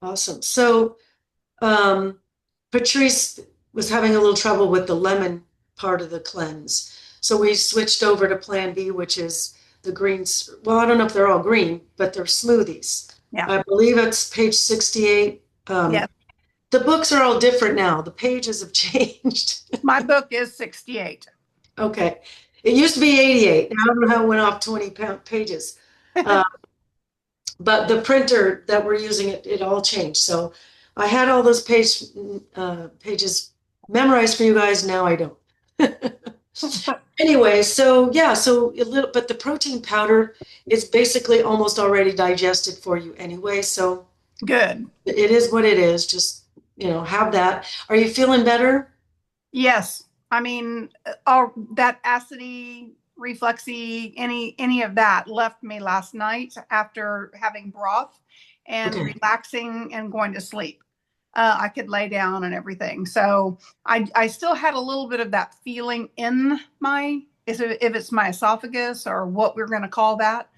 Awesome. So, um, Patrice was having a little trouble with the lemon part of the cleanse. So we switched over to Plan B, which is the greens. Well, I don't know if they're all green, but they're smoothies. Yeah. I believe it's page 68. Yes. The books are all different now. The pages have changed. My book is 68. Okay. It used to be 88. I don't know how it went off 20 pages. Uh, but the printer that we're using, it all changed. So I had all those pages memorized for you guys. Now I don't. Anyway, so yeah, so a little, but the protein powder is basically almost already digested for you anyway. So Good. it is what it is. Just, have that. Are you feeling better? Yes. I mean, all that acidy, refluxy, any of that left me last night after having broth and Okay. relaxing and going to sleep. I could lay down and everything. So I still had a little bit of that feeling in my, if it's my esophagus or what we're going to call that.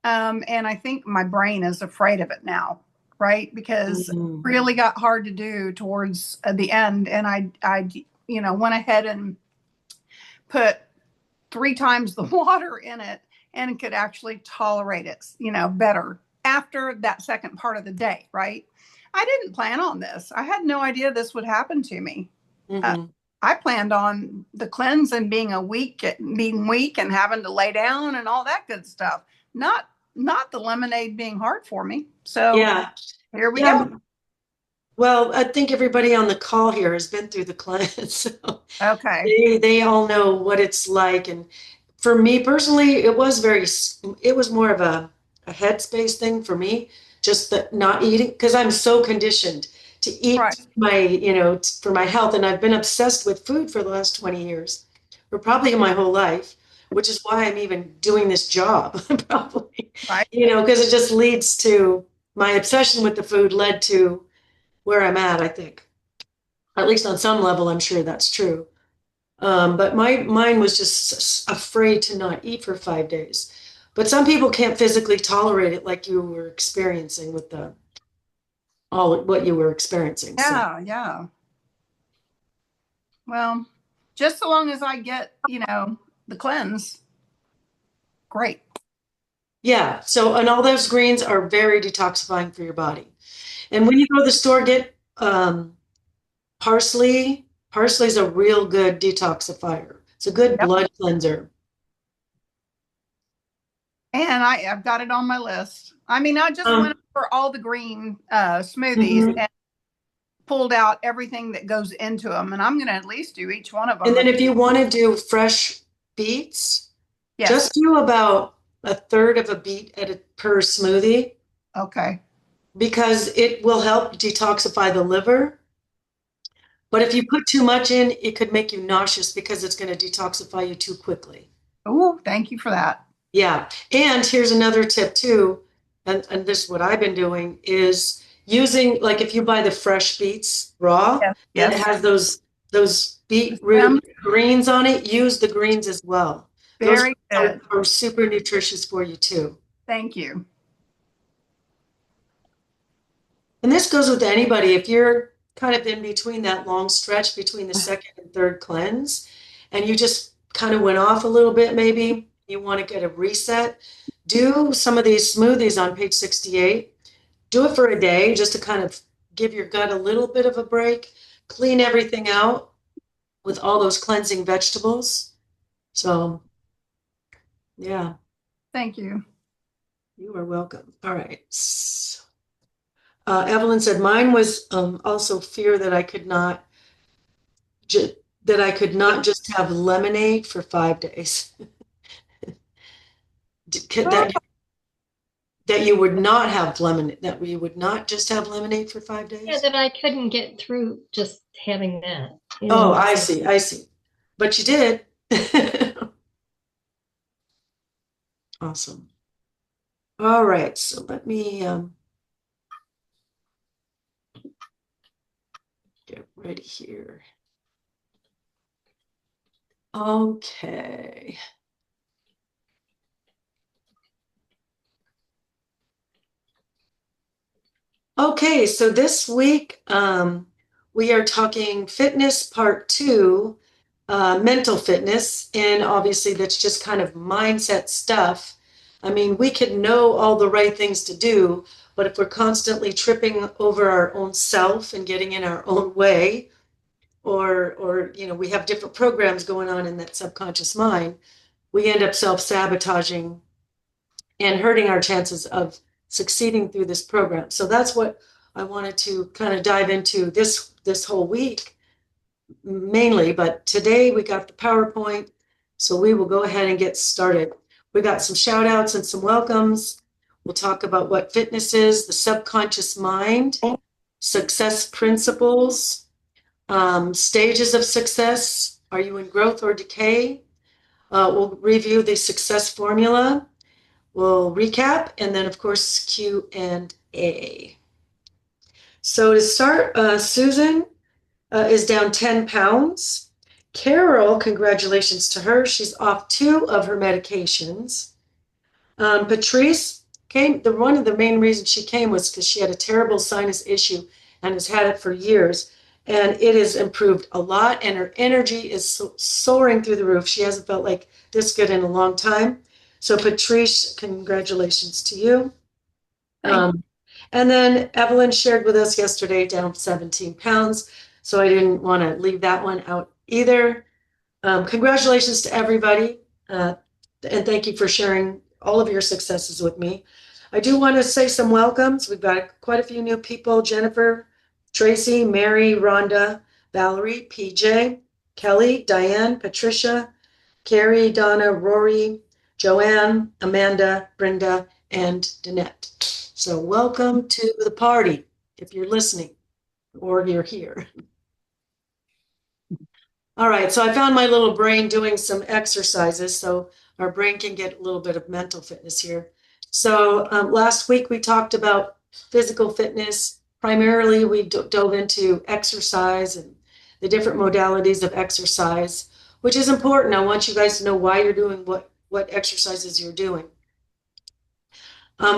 And I think my brain is afraid of it now, right? Because it Mhm. really got hard to do towards the end. And went ahead and put 3 times the water in it and could actually tolerate it, better after that second part of the day, right? I didn't plan on this. I had no idea this would happen to me. Uh, Mhm. I planned on the cleanse and being weak and having to lay down and all that good stuff. Not not the lemonade being hard for me. So Yeah. here we go. Yeah. Well, I think everybody on the call here has been through the cleanse, so Okay. they all know what it's like. And for me personally, it was more of a headspace thing for me, just that not eating, because I'm so conditioned to Right. eat for my health. And I've been obsessed with food for the last 20 years, or probably my whole life, which is why I'm even doing this job, probably, Right. because it just leads to my obsession with the food led to where I'm at, I think. At least on some level, I'm sure that's true. But mine was just afraid to not eat for 5 days. But some people can't physically tolerate it like you were experiencing with the all what you were experiencing. So Yeah. Yeah. Well, just so long as I get, the cleanse, great. yeah, so and all those greens are very detoxifying for your body. And when you go to the store, get parsley. Parsley is a real good detoxifier. It's a good Yep. blood cleanser. And I've got it on my list. I mean, I just went Um, over all the green smoothies mhm. and pulled out everything that goes into them. And I'm going to at least do each one of And them. then if you want to do fresh beets, Yes. just do about a third of a beet per smoothie Okay. because it will help detoxify the liver. But if you put too much in, it could make you nauseous because it's going to detoxify you too quickly. Oh, thank you for that. Yeah. And here's another tip too, and this is what I've been doing is using like if you buy the fresh beets raw Yes. and it Yes. has those The beetroot stem, greens on it, use the greens as well. Those very good. are super nutritious for you too. Thank you. And this goes with anybody. If you're kind of in between that long stretch between the second and third cleanse, and you just kind of went off a little bit, maybe you want to get a reset, do some of these smoothies on page 68. Do it for a day just to kind of give your gut a little bit of a break, clean everything out with all those cleansing vegetables. So, yeah, Thank you. you are welcome. All right. Evelyn said mine was also fear that I could not that I could not just have lemonade for 5 days. Oh, That you would not have lemonade, that we would not just have lemonade for five Yeah, days. that I couldn't get through just having that, you Oh, know. I see, I see. But you did. Awesome. All right, so let me get ready here. Okay. Okay, so this week we are talking fitness part two, mental fitness, and obviously that's just kind of mindset stuff. I mean, we could know all the right things to do, but if we're constantly tripping over our own self and getting in our own way, or we have different programs going on in that subconscious mind, we end up self-sabotaging and hurting our chances of succeeding through this program. So that's what I wanted to kind of dive into this whole week mainly, but today we got the PowerPoint, so we will go ahead and get started. We got some shout outs and some welcomes. We'll talk about what fitness is, the subconscious mind, success principles, stages of success. Are you in growth or decay? We'll review the success formula. We'll recap, and then of course Q&A. So to start, Susan is down 10 pounds. Carol, congratulations to her. She's off 2 of her medications. Patrice came, one of the main reasons she came was because she had a terrible sinus issue and has had it for years. And it has improved a lot, and her energy is soaring through the roof. She hasn't felt like this good in a long time. So, Patrice, congratulations to you. Um, and then Evelyn shared with us yesterday, down 17 pounds. So I didn't want to leave that one out either. Congratulations to everybody. And thank you for sharing all of your successes with me. I do want to say some welcomes. We've got quite a few new people: Jennifer, Tracy, Mary, Rhonda, Valerie, PJ, Kelly, Diane, Patricia, Carrie, Donna, Rory, Joanne, Amanda, Brenda, and Danette. So welcome to the party if you're listening or you're here. All right, so I found my little brain doing some exercises so our brain can get a little bit of mental fitness here. So last week we talked about physical fitness. Primarily, we dove into exercise and the different modalities of exercise, which is important. I want you guys to know why you're doing what exercises you're doing.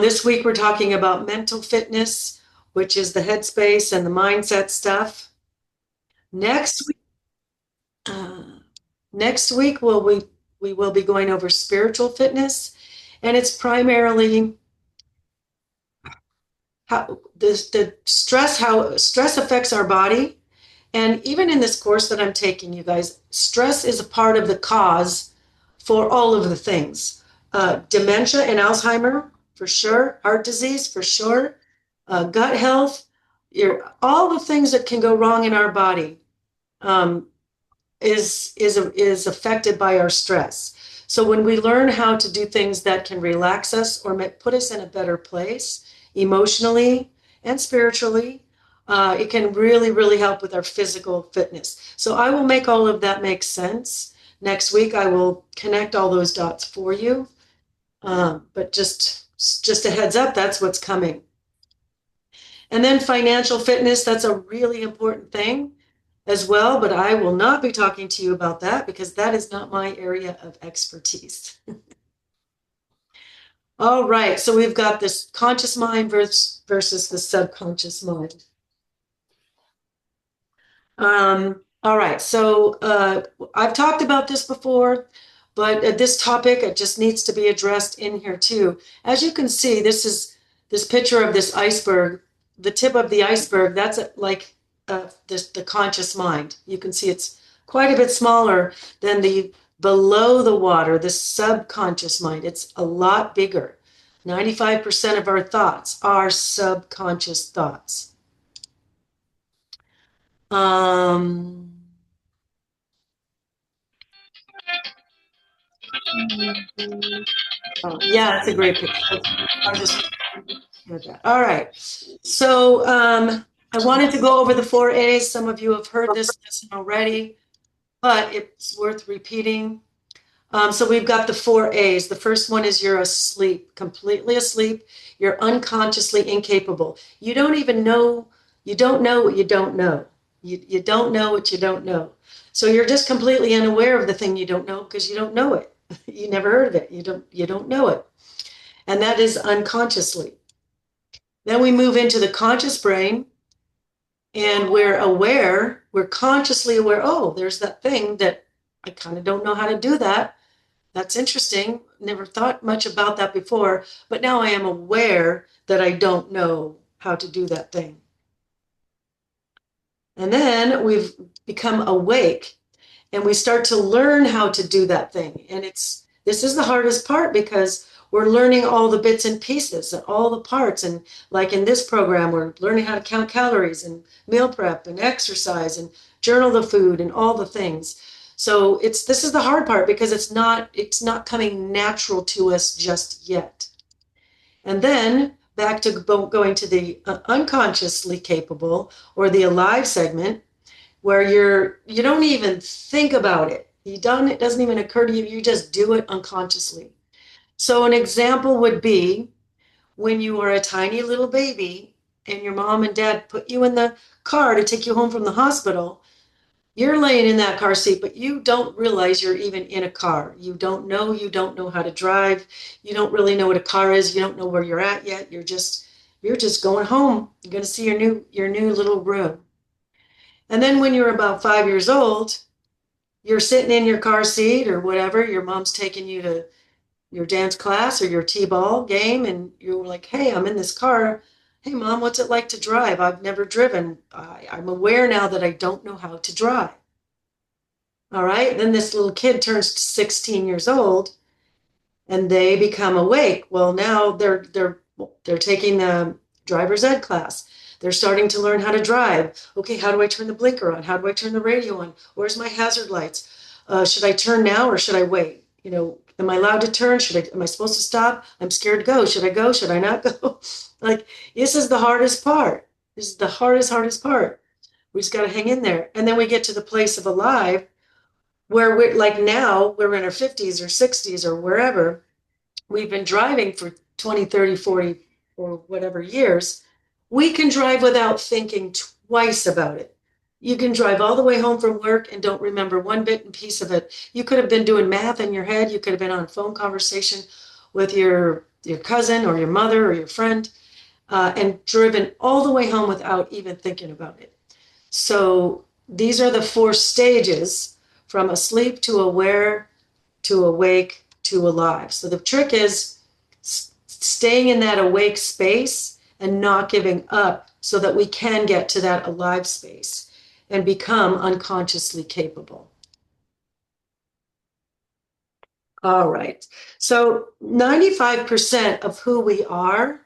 This week we're talking about mental fitness, which is the headspace and the mindset stuff. Next week, uh, next week we will be going over spiritual fitness, and it's primarily how stress affects our body. And even in this course that I'm taking, you guys, stress is a part of the cause for all of the things. Dementia and Alzheimer, for sure. Heart disease, for sure. Gut health, all the things that can go wrong in our body um, is affected by our stress. So when we learn how to do things that can relax us or put us in a better place emotionally and spiritually, it can really, really help with our physical fitness. So I will make all of that make sense. Next week, I will connect all those dots for you. But just a heads up, that's what's coming. And then financial fitness, that's a really important thing as well, but I will not be talking to you about that because that is not my area of expertise. All right, so we've got this conscious mind versus the subconscious mind. All right, so I've talked about this before, but this topic, it just needs to be addressed in here too. As you can see, this is this picture of this iceberg. The tip of the iceberg, that's like the conscious mind. You can see it's quite a bit smaller than the below the water, the subconscious mind. It's a lot bigger. 95% of our thoughts are subconscious thoughts. Um, oh, yeah, that's a great picture. I'll just get that. All right. So I wanted to go over the 4 A's. Some of you have heard this lesson already, but it's worth repeating. So we've got the 4 A's. The first one is you're asleep, completely asleep. You're unconsciously incapable. You don't even know, you don't know what you don't know. You don't know what you don't know. So you're just completely unaware of the thing you don't know because you don't know it. You never heard of it. You don't know it. And that is unconsciously. Then we move into the conscious brain, and we're aware, we're consciously aware, oh, there's that thing that I kind of don't know how to do that. That's interesting. Never thought much about that before, but now I am aware that I don't know how to do that thing. And then we've become awake and we start to learn how to do that thing. And this is the hardest part because we're learning all the bits and pieces and all the parts. And like in this program, we're learning how to count calories and meal prep and exercise and journal the food and all the things. So this is the hard part because it's not coming natural to us just yet. And then back to going to the unconsciously capable or the alive segment where you don't even think about it. It doesn't even occur to you. You just do it unconsciously. So an example would be when you were a tiny little baby and your mom and dad put you in the car to take you home from the hospital. You're laying in that car seat, but you don't realize you're even in a car. You don't know how to drive. You don't really know what a car is. You don't know where you're at yet. You're just going home. You're going to see your new little room. And then when you're about 5 years old, you're sitting in your car seat or whatever, your mom's taking you to your dance class or your t-ball game, and you're like, hey, I'm in this car. Hey, mom, what's it like to drive? I've never driven. I'm aware now that I don't know how to drive. All right. Then this little kid turns 16 years old and they become awake. Well, now they're taking the driver's ed class. They're starting to learn how to drive. Okay, how do I turn the blinker on? How do I turn the radio on? Where's my hazard lights? Should I turn now or should I wait? Am I allowed to turn? Am I supposed to stop? I'm scared to go. Should I go? Should I not go? Like, this is the hardest part. This is the hardest part. We just got to hang in there. And then we get to the place of alive where we're like now we're in our 50s or 60s or wherever. We've been driving for 20, 30, 40 or whatever years. We can drive without thinking twice about it. You can drive all the way home from work and don't remember one bit and piece of it. You could have been doing math in your head. You could have been on a phone conversation with your cousin or your mother or your friend, and driven all the way home without even thinking about it. So these are the four stages from asleep to aware to awake to alive. So the trick is staying in that awake space and not giving up so that we can get to that alive space and become unconsciously capable. All right. So 95% of who we are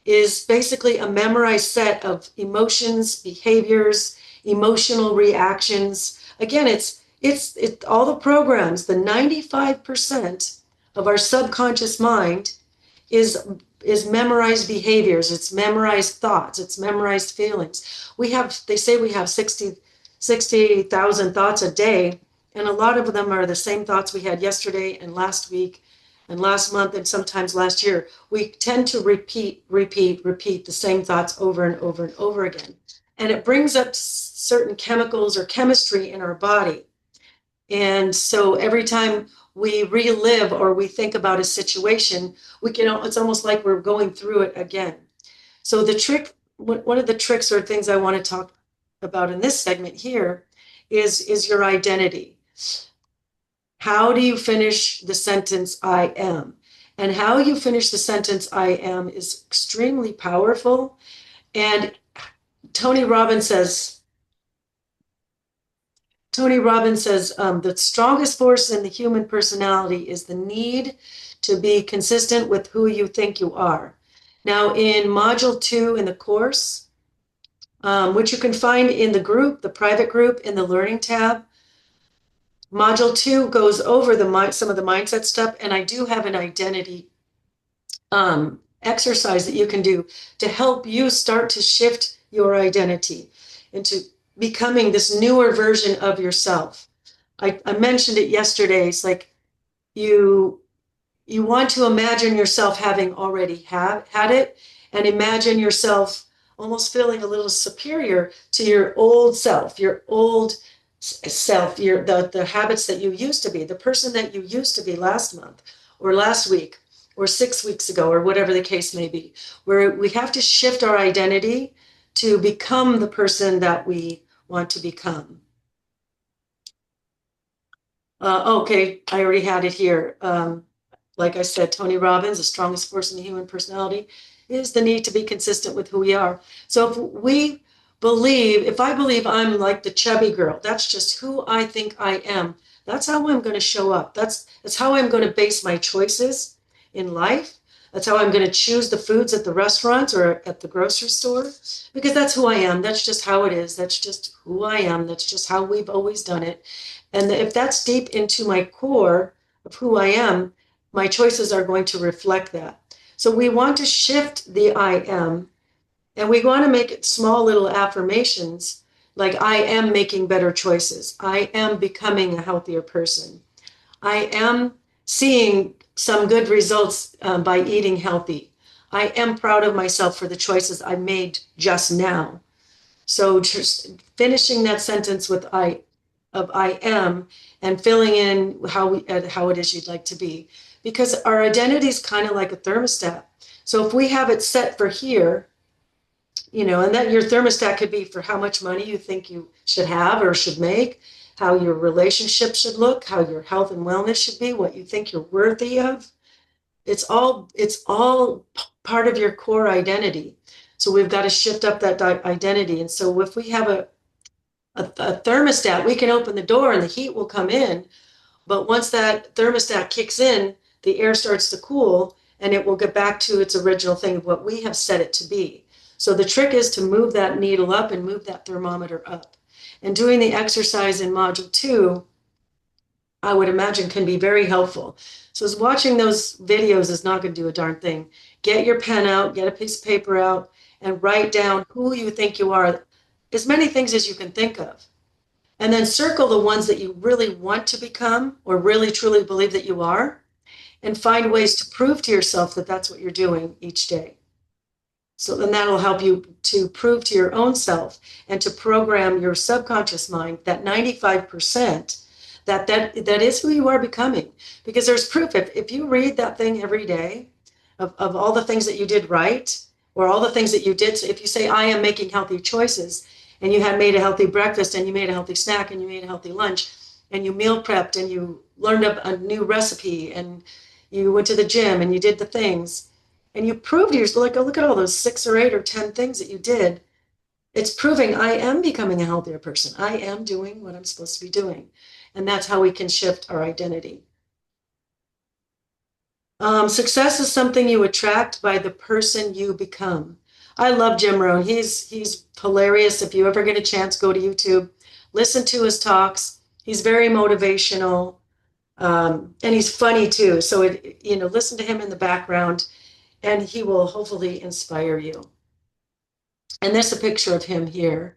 is basically a memorized set of emotions, behaviors, emotional reactions. Again, it's all the programs. The 95% of our subconscious mind is is memorized behaviors, it's memorized thoughts, it's memorized feelings. They say we have 60,000 thoughts a day, and a lot of them are the same thoughts we had yesterday and last week and last month and sometimes last year. We tend to repeat the same thoughts over and over and over again. And it brings up certain chemicals or chemistry in our body. And so every time we relive or we think about a situation, it's almost like we're going through it again. So one of the tricks or things I want to talk about in this segment here is your identity. How do you finish the sentence I am? And how you finish the sentence I am is extremely powerful. And Tony Robbins says, the strongest force in the human personality is the need to be consistent with who you think you are. Now, in Module 2 in the course, which you can find in the private group in the Learning tab, Module 2 goes over some of the mindset stuff, and I do have an identity exercise that you can do to help you start to shift your identity into becoming this newer version of yourself. I mentioned it yesterday. It's like you want to imagine yourself having already had it, and imagine yourself almost feeling a little superior to your old self, the habits that you used to be, the person that you used to be last month or last week or 6 weeks ago, or whatever the case may be, where we have to shift our identity to become the person that we want to become. Okay, I already had it here. Like I said, Tony Robbins, the strongest force in the human personality is the need to be consistent with who we are. So if I believe I'm like the chubby girl, that's just who I think I am. That's how I'm going to show up. That's how I'm going to base my choices in life. That's how I'm going to choose the foods at the restaurants or at the grocery store, because that's who I am. That's just how it is. That's just who I am. That's just how we've always done it. And if that's deep into my core of who I am, my choices are going to reflect that. So we want to shift the I am, and we want to make it small little affirmations like I am making better choices. I am becoming a healthier person. I am seeing some good results by eating healthy. I am proud of myself for the choices I made just now. So just finishing that sentence with I am, and filling in how it is you'd like to be, because our identity is kind of like a thermostat. So if we have it set for here, and that your thermostat could be for how much money you think you should have or should make, how your relationship should look, how your health and wellness should be, what you think you're worthy of. It's all part of your core identity. So we've got to shift up that identity. And so if we have a thermostat, we can open the door and the heat will come in. But once that thermostat kicks in, the air starts to cool and it will get back to its original thing of what we have set it to be. So the trick is to move that needle up and move that thermometer up. And doing the exercise in module 2, I would imagine, can be very helpful. So watching those videos is not going to do a darn thing. Get your pen out, get a piece of paper out, and write down who you think you are, as many things as you can think of. And then circle the ones that you really want to become or really truly believe that you are, and find ways to prove to yourself that that's what you're doing each day. So then that'll help you to prove to your own self and to program your subconscious mind that 95% that is who you are becoming. Because there's proof. If you read that thing every day of all the things that you did right, or all the things that you did, so if you say, I am making healthy choices, and you had made a healthy breakfast, and you made a healthy snack, and you made a healthy lunch, and you meal prepped, and you learned a new recipe, and you went to the gym, and you did the things, and you proved to yourself, like, oh, look at all those 6 or 8 or 10 things that you did. It's proving I am becoming a healthier person. I am doing what I'm supposed to be doing. And that's how we can shift our identity. Success is something you attract by the person you become. I love Jim Rohn. He's hilarious. If you ever get a chance, go to YouTube, listen to his talks. He's very motivational, and he's funny too. So listen to him in the background, and he will hopefully inspire you. And there's a picture of him here.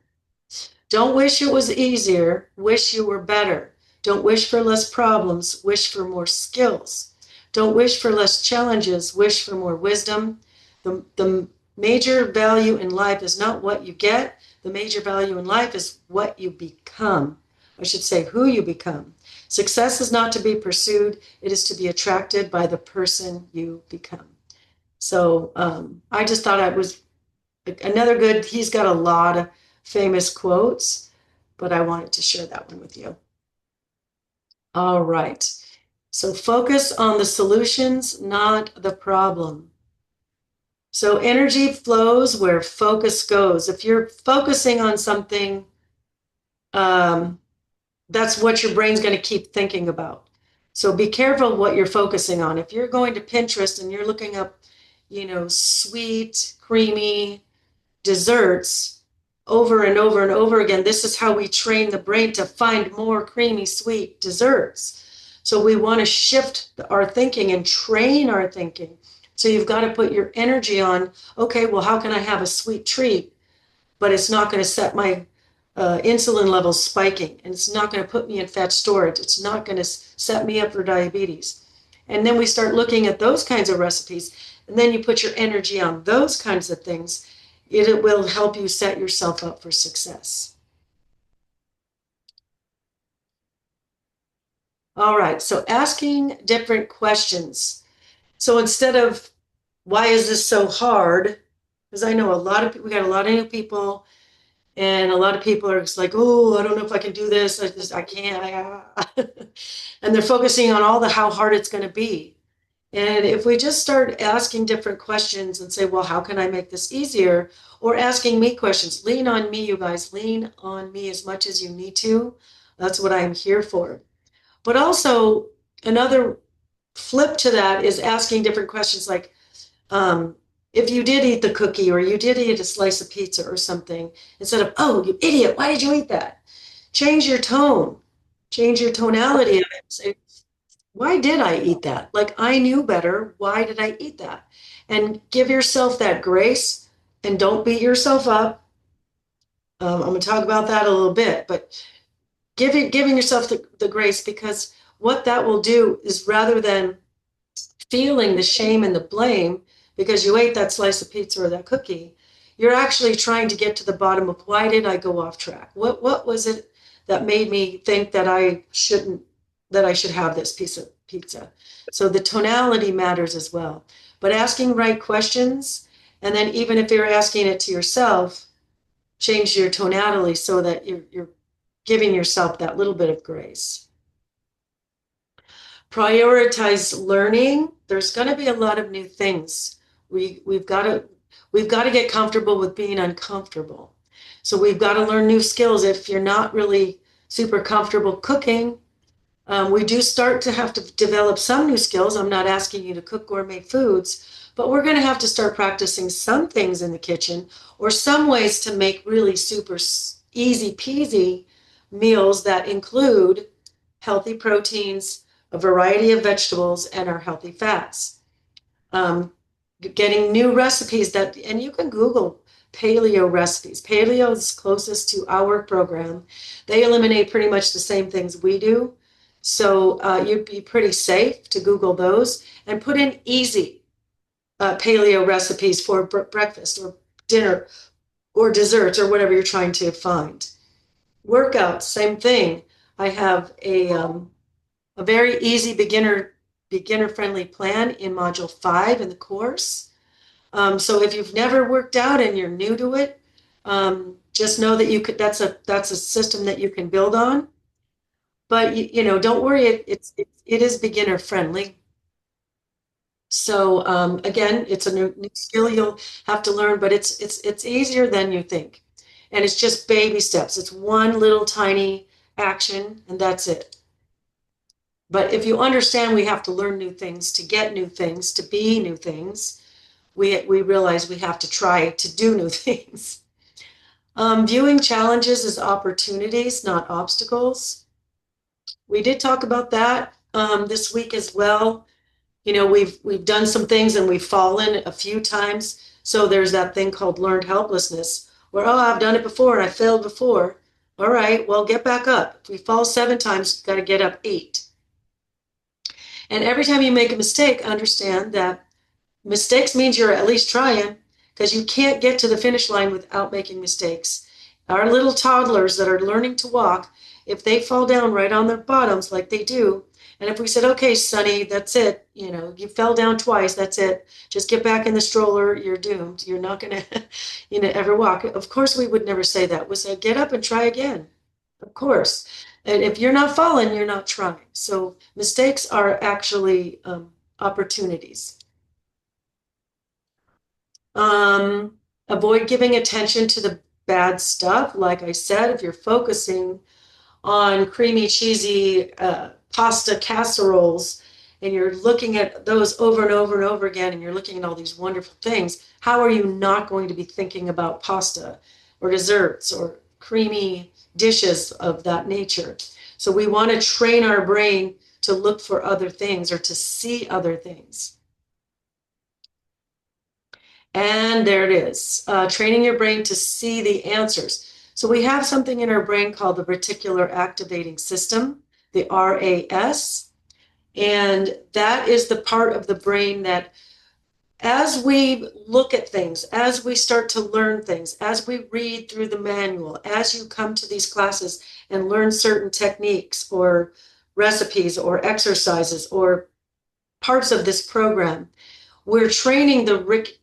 Don't wish it was easier, wish you were better. Don't wish for less problems, wish for more skills. Don't wish for less challenges, wish for more wisdom. The major value in life is not what you get, the major value in life is what you become. I should say, who you become. Success is not to be pursued, it is to be attracted by the person you become. So I just thought it was another good, he's got a lot of famous quotes, but I wanted to share that one with you. All right. So focus on the solutions, not the problem. So energy flows where focus goes. If you're focusing on something, that's what your brain's going to keep thinking about. So be careful what you're focusing on. If you're going to Pinterest and you're looking up, sweet, creamy desserts over and over and over again, this is how we train the brain to find more creamy, sweet desserts. So we want to shift our thinking and train our thinking. So you've got to put your energy on, okay, well, how can I have a sweet treat, but it's not going to set my insulin levels spiking, and it's not going to put me in fat storage. It's not going to set me up for diabetes. And then we start looking at those kinds of recipes, and then you put your energy on those kinds of things. It will help you set yourself up for success. All right, so asking different questions. So instead of, why is this so hard? Because I know a lot of people, we got a lot of new people, and a lot of people are just like, oh, I don't know if I can do this. I can't. And they're focusing on all the how hard it's going to be. And if we just start asking different questions and say, well, how can I make this easier? Or asking me questions, lean on me, you guys, lean on me as much as you need to. That's what I'm here for. But also, another flip to that is asking different questions like, um, if you did eat the cookie or you did eat a slice of pizza or something, instead of, oh, you idiot, why did you eat that? Change your tone, change your tonality of it. Say, why did I eat that? Like, I knew better. Why did I eat that? And give yourself that grace and don't beat yourself up. I'm going to talk about that a little bit, but giving yourself the grace, because what that will do is, rather than feeling the shame and the blame because you ate that slice of pizza or that cookie, you're actually trying to get to the bottom of, why did I go off track? What was it that made me think that I should have this piece of pizza? So the tonality matters as well. But asking right questions, and then even if you're asking it to yourself, change your tonality so that you're giving yourself that little bit of grace. Prioritize learning. There's going to be a lot of new things. We've got to get comfortable with being uncomfortable. So we've got to learn new skills. If you're not really super comfortable cooking, we do start to have to develop some new skills. I'm not asking you to cook gourmet foods, but we're going to have to start practicing some things in the kitchen, or some ways to make really super easy peasy meals that include healthy proteins, a variety of vegetables, and our healthy fats. Um, Getting new recipes and you can Google paleo recipes. Paleo is closest to our program. They eliminate pretty much the same things we do. So you'd be pretty safe to Google those and put in easy paleo recipes for breakfast or dinner or desserts or whatever you're trying to find. Workouts, same thing. I have a very easy beginner friendly plan in module 5 in the course. So if you've never worked out and you're new to it, just know that that's a system that you can build on. But don't worry, it is beginner friendly. So again, it's a new skill you'll have to learn, but it's easier than you think, and it's just baby steps. It's one little tiny action, and that's it. But if you understand we have to learn new things to get new things, to be new things, we realize we have to try to do new things. Viewing challenges as opportunities, not obstacles. We did talk about that this week as well. We've done some things and we've fallen a few times. So there's that thing called learned helplessness, where, oh, I've done it before and I failed before. All right, well, get back up. If we fall 7 times, you've got to get up 8. And every time you make a mistake, understand that mistakes means you're at least trying, because you can't get to the finish line without making mistakes. Our little toddlers that are learning to walk, if they fall down right on their bottoms like they do, and if we said, okay, Sonny, that's it, you fell down twice, that's it, just get back in the stroller, you're doomed. You're not going to, ever walk. Of course, we would never say that. We say, get up and try again. Of course. And if you're not falling, you're not trying. So mistakes are actually opportunities. Avoid giving attention to the bad stuff. Like I said, if you're focusing on creamy, cheesy pasta casseroles and you're looking at those over and over and over again, and you're looking at all these wonderful things, how are you not going to be thinking about pasta or desserts or creamy dishes of that nature? So we want to train our brain to look for other things or to see other things. And there it is, training your brain to see the answers. So we have something in our brain called the reticular activating system, the RAS. And that is the part of the brain that, as we look at things, as we start to learn things, as we read through the manual, as you come to these classes and learn certain techniques or recipes or exercises or parts of this program. We're training the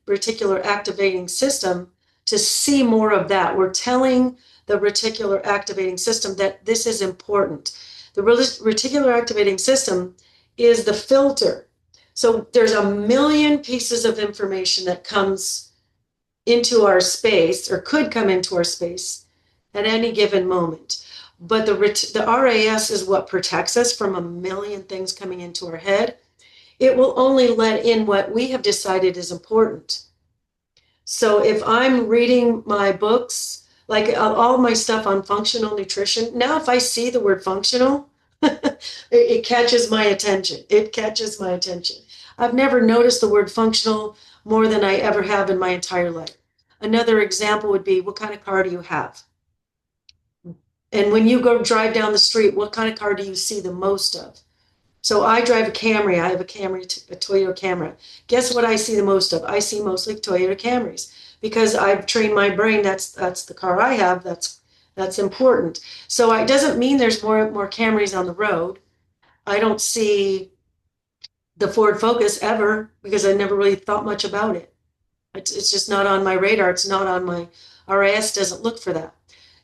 reticular activating system to see more of that. We're telling the reticular activating system that this is important. The reticular activating system is the filter. So there's a million pieces of information that comes into our space or could come into our space at any given moment. But the RAS is what protects us from a million things coming into our head. It will only let in what we have decided is important. So if I'm reading my books, like all my stuff on functional nutrition, now if I see the word functional, it catches my attention. It catches my attention. I've never noticed the word functional more than I ever have in my entire life. Another example would be, what kind of car do you have? And when you go drive down the street, what kind of car do you see the most of? So I drive a Camry. I have a Camry, a Toyota Camry. Guess what I see the most of? I see mostly Toyota Camrys because I've trained my brain. That's the car I have. That's important. So it doesn't mean there's more Camrys on the road. I don't see the Ford Focus ever because I never really thought much about it. It's just not on my radar. It's not on my RAS doesn't look for that.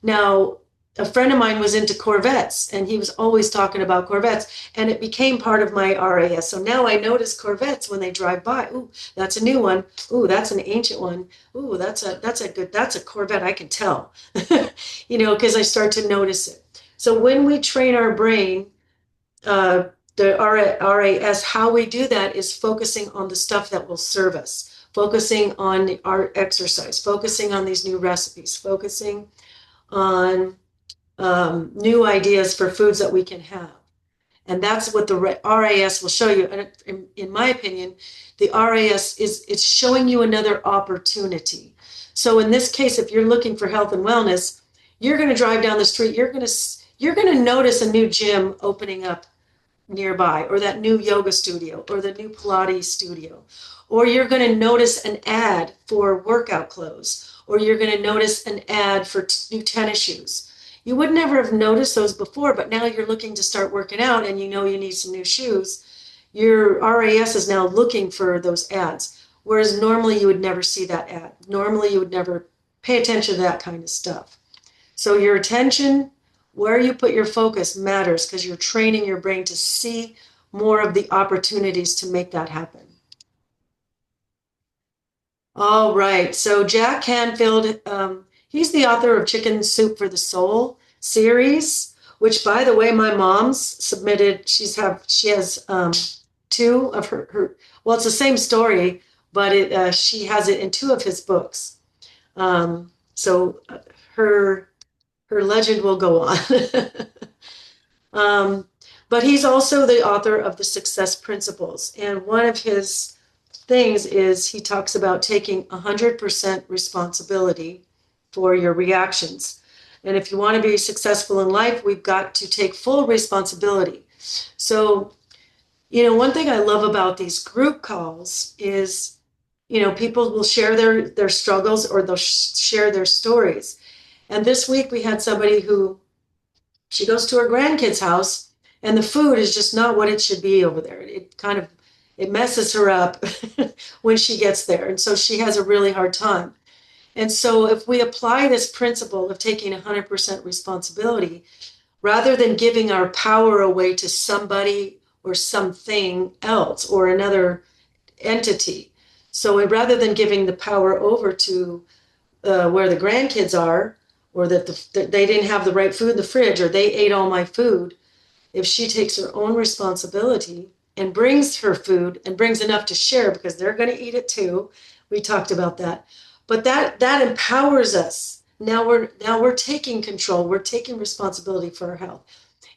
Now, a friend of mine was into Corvettes and he was always talking about Corvettes and it became part of my RAS. So now I notice Corvettes when they drive by. Ooh, that's a new one. Ooh, that's an ancient one. Ooh, that's a Corvette. I can tell, because I start to notice it. So when we train our brain, the RAS, how we do that is focusing on the stuff that will serve us, focusing on our exercise, focusing on these new recipes, focusing on new ideas for foods that we can have. And that's what the RAS will show you. And in my opinion, the RAS it's showing you another opportunity. So in this case, if you're looking for health and wellness, you're going to drive down the street. You're going to notice a new gym opening up nearby, or that new yoga studio, or the new Pilates studio, or you're going to notice an ad for workout clothes, or you're going to notice an ad for new tennis shoes. You would never have noticed those before, but now you're looking to start working out and you know you need some new shoes. Your RAS is now looking for those ads, whereas normally you would never see that ad. Normally you would never pay attention to that kind of stuff. So your attention, where you put your focus matters because you're training your brain to see more of the opportunities to make that happen. All right. So Jack Canfield, he's the author of Chicken Soup for the Soul series, which, by the way, my mom's submitted. She has two of her. Well, it's the same story, but she has it in two of his books. So her legend will go on. But he's also the author of the Success Principles. And one of his things is he talks about taking 100% responsibility for your reactions. And if you want to be successful in life, we've got to take full responsibility. So, one thing I love about these group calls is, people will share their struggles or they'll share their stories. And this week we had somebody who she goes to her grandkids' house and the food is just not what it should be over there. It messes her up when she gets there. And so she has a really hard time. And so if we apply this principle of taking 100% responsibility, rather than giving our power away to somebody or something else or another entity, so rather than giving the power over to where the grandkids are, or that they didn't have the right food in the fridge, or they ate all my food, if she takes her own responsibility and brings her food and brings enough to share because they're going to eat it too. We talked about that. But that empowers us. Now we're taking control. We're taking responsibility for our health.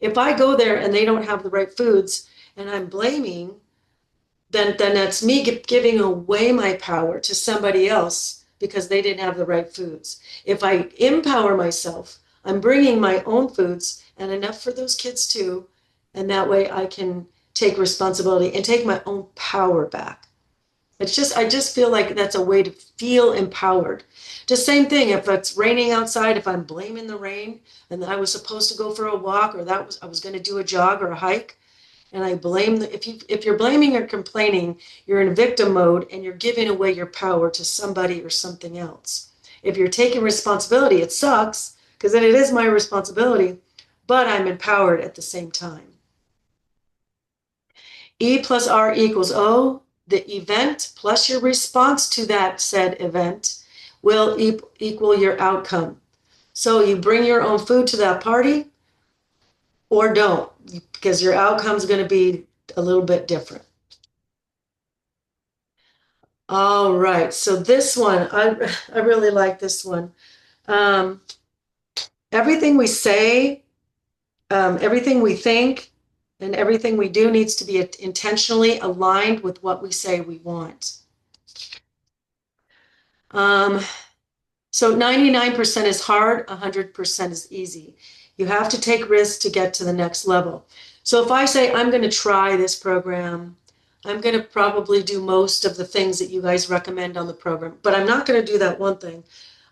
If I go there and they don't have the right foods and I'm blaming, then that's me giving away my power to somebody else because they didn't have the right foods. If I empower myself, I'm bringing my own foods and enough for those kids too. And that way I can take responsibility and take my own power back. I just feel like that's a way to feel empowered. Just same thing, if it's raining outside, if I'm blaming the rain and I was supposed to go for a walk or I was going to do a jog or a hike, And I blame if you're blaming or complaining, you're in victim mode and you're giving away your power to somebody or something else. If you're taking responsibility, it sucks because then it is my responsibility, but I'm empowered at the same time. E plus R equals O. The event plus your response to that said event will equal your outcome. So you bring your own food to that party or don't, because your outcome is going to be a little bit different. All right, so this one, I really like this one. Um, everything we say, everything we think, and everything we do needs to be intentionally aligned with what we say we want. Um, So 99% is hard, 100% is easy. You have to take risks to get to the next level. So if I say I'm going to try this program, I'm going to probably do most of the things that you guys recommend on the program, but I'm not going to do that one thing.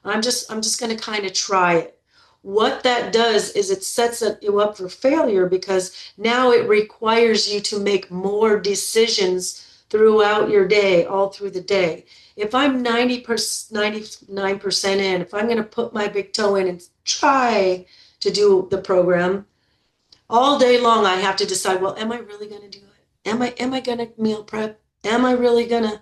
I'm just going to kind of try it. What that does is it sets you up for failure because now it requires you to make more decisions throughout your day, all through the day. If I'm 99% in, if I'm going to put my big toe in and try to do the program, all day long I have to decide, well, am I really going to do it? Am I going to meal prep? Am I really going to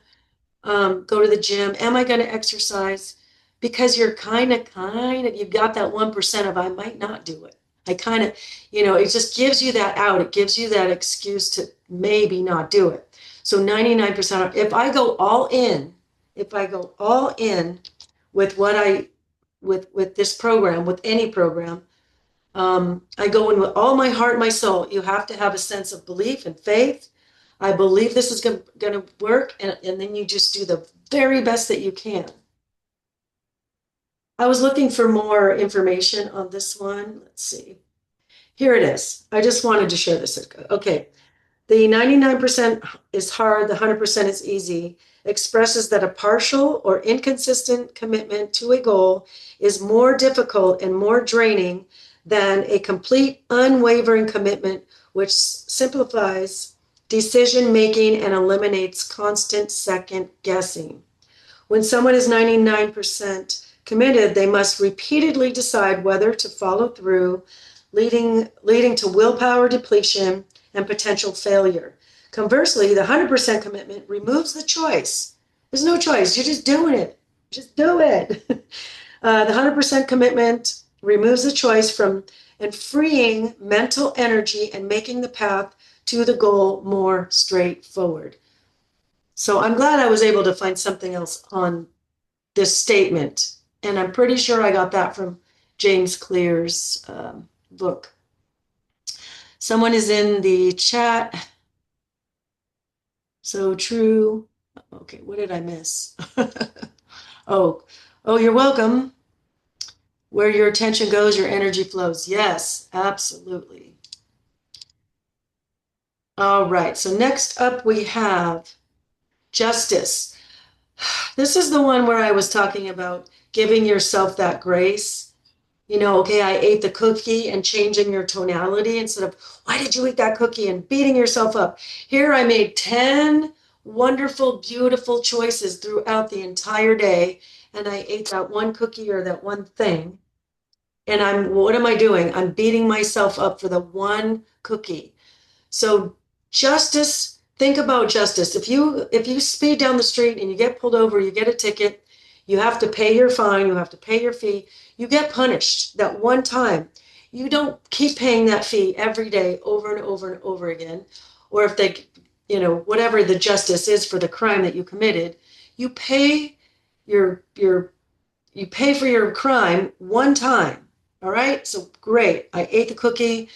go to the gym? Am I going to exercise? Because you're you've got that 1% of I might not do it. I kind of, it just gives you that out. It gives you that excuse to maybe not do it. So 99%, if I go all in with with this program, with any program, I go in with all my heart, my soul. You have to have a sense of belief and faith. I believe this is going to work, and then you just do the very best that you can. I was looking for more information on this one. Let's see. Here it is. I just wanted to share this. Okay. The 99% is hard, the 100% is easy expresses that a partial or inconsistent commitment to a goal is more difficult and more draining than a complete, unwavering commitment, which simplifies decision making and eliminates constant second guessing. When someone is 99% committed, they must repeatedly decide whether to follow through, leading to willpower depletion and potential failure. Conversely, the 100% commitment removes the choice. There's no choice. You're just doing it. Just do it. The 100% commitment removes the choice from and freeing mental energy and making the path to the goal more straightforward. So I'm glad I was able to find something else on this statement. And I'm pretty sure I got that from James Clear's book. Someone is in the chat. So true. Okay, what did I miss? oh, oh, you're welcome. Where your attention goes, your energy flows. Yes, absolutely. All right, so next up we have justice. This is the one where I was talking about giving yourself that grace. Okay, I ate the cookie and changing your tonality instead of, why did you eat that cookie and beating yourself up? Here I made 10 wonderful, beautiful choices throughout the entire day, and I ate that one cookie or that one thing. And what am I doing? I'm beating myself up for the one cookie. So justice, think about justice. If you speed down the street and you get pulled over, you get a ticket, you have to pay your fine, you have to pay your fee, you get punished that one time. You don't keep paying that fee every day over and over and over again. Or if they, whatever the justice is for the crime that you committed, you pay your you pay for your crime one time. All right? So great. I ate the cookie.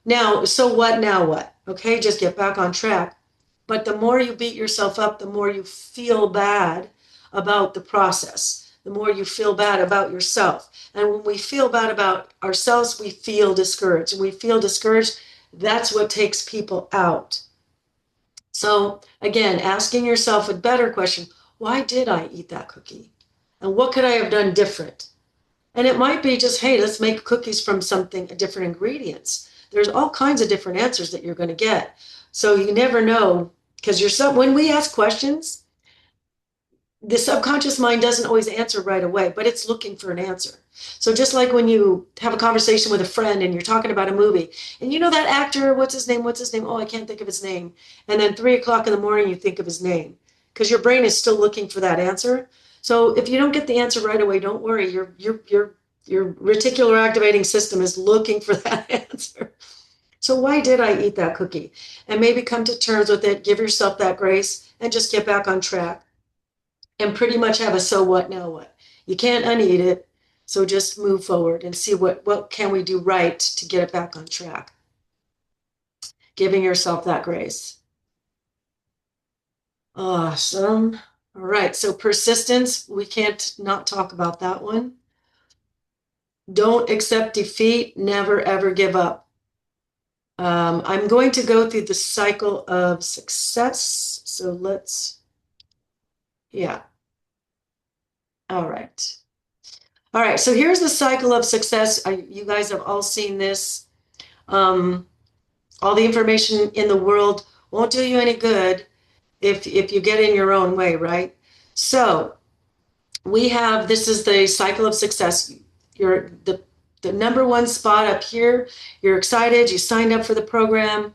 Now, so what? Now what? Okay, just get back on track. But the more you beat yourself up, the more you feel bad about the process, the more you feel bad about yourself. And when we feel bad about ourselves, we feel discouraged. And we feel discouraged, that's what takes people out. So, again, asking yourself a better question: why did I eat that cookie? And what could I have done different? And it might be just, hey, let's make cookies from different ingredients. There's all kinds of different answers that you're going to get. So you never know because when we ask questions, the subconscious mind doesn't always answer right away, but it's looking for an answer. So just like when you have a conversation with a friend and you're talking about a movie, and you know that actor, what's his name? What's his name? Oh, I can't think of his name. And then 3 o'clock in the morning, you think of his name because your brain is still looking for that answer. So if you don't get the answer right away, don't worry. Your reticular activating system is looking for that answer. So why did I eat that cookie? And maybe come to terms with it, give yourself that grace, and just get back on track and pretty much have a so what now what. You can't uneat it, so just move forward and see what can we do right to get it back on track. Giving yourself that grace. Awesome. All right, so persistence, we can't not talk about that one. Don't accept defeat, never ever give up. I'm going to go through the cycle of success. So yeah. All right. All right, so here's the cycle of success. You guys have all seen this. Um, all the information in the world won't do you any good if you get in your own way, right? So this is the cycle of success. You're the number one spot up here. You're excited. You signed up for the program.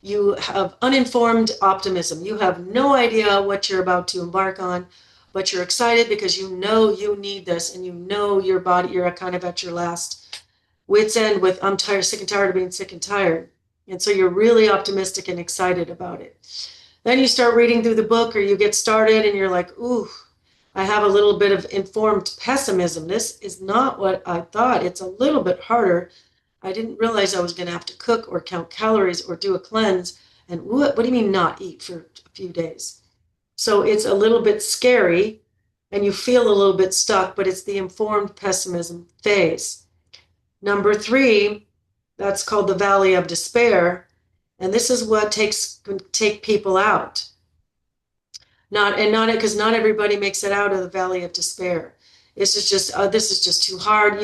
You have uninformed optimism. You have no idea what you're about to embark on, but you're excited because you know you need this and you know your body, you're kind of at your last wit's end with I'm tired, sick and tired of being sick and tired. And so you're really optimistic and excited about it. Then you start reading through the book or you get started and you're like, ooh, I have a little bit of informed pessimism. This is not what I thought. It's a little bit harder. I didn't realize I was going to have to cook or count calories or do a cleanse. And what do you mean not eat for a few days? So it's a little bit scary and you feel a little bit stuck, but it's the informed pessimism phase. Number 3, that's called the valley of despair. And this is what can take people out. Not because not everybody makes it out of the valley of despair. This is just too hard.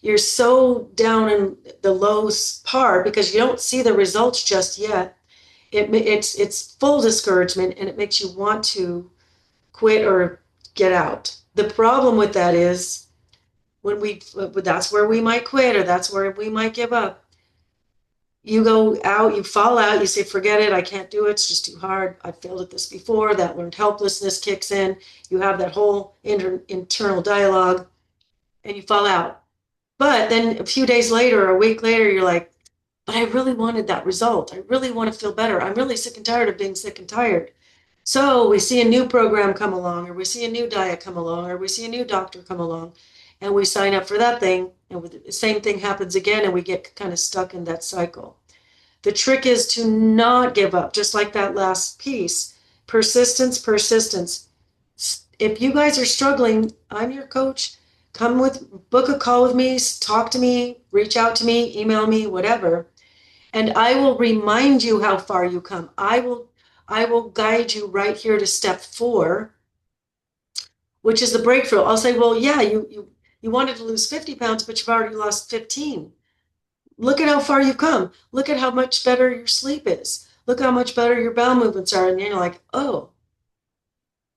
You're so down in the low part because you don't see the results just yet. It's full discouragement and it makes you want to quit or get out. The problem with that is that's where we might quit or that's where we might give up. You go out, you fall out, you say, forget it, I can't do it, it's just too hard. I've failed at this before. That learned helplessness kicks in. You have that whole internal dialogue and you fall out. But then a few days later, a week later, you're like, but I really wanted that result. I really want to feel better. I'm really sick and tired of being sick and tired. So we see a new program come along, or we see a new diet come along, or we see a new doctor come along, and we sign up for that thing, and the same thing happens again, and we get kind of stuck in that cycle. The trick is to not give up, just like that last piece. Persistence, persistence. If you guys are struggling, I'm your coach. Book a call with me, talk to me, reach out to me, email me, whatever. And I will remind you how far you come. I will guide you right here to step 4, which is the breakthrough. I'll say, well, yeah, you wanted to lose 50 pounds, but you've already lost 15. Look at how far you've come. Look at how much better your sleep is. Look how much better your bowel movements are. And you're like, oh,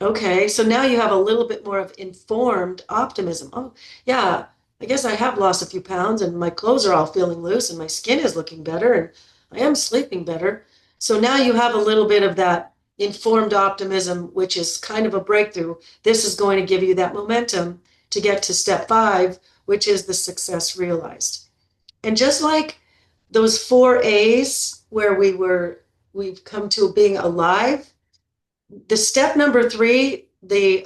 okay. So now you have a little bit more of informed optimism. Oh, yeah, I guess I have lost a few pounds and my clothes are all feeling loose and my skin is looking better and I am sleeping better. So now you have a little bit of that informed optimism, which is kind of a breakthrough. This is going to give you that momentum to get to step 5, which is the success realized. And just like those 4 A's where we've come to being alive, the step number 3, the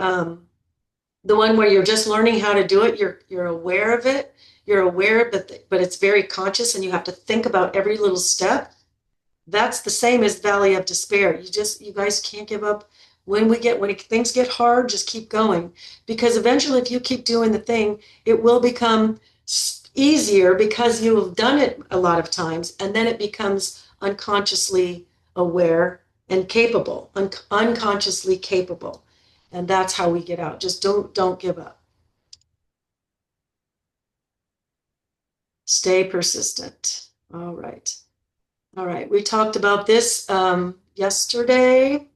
one where you're just learning how to do it, you're aware of it, you're aware, but it's very conscious and you have to think about every little step. That's the same as valley of despair. You guys can't give up. When things get hard, just keep going, because eventually if you keep doing the thing, it will become easier because you have done it a lot of times, and then it becomes unconsciously aware and capable, unconsciously capable. And that's how we get out. Just don't give up. Stay persistent. All right. All right. We talked about this yesterday.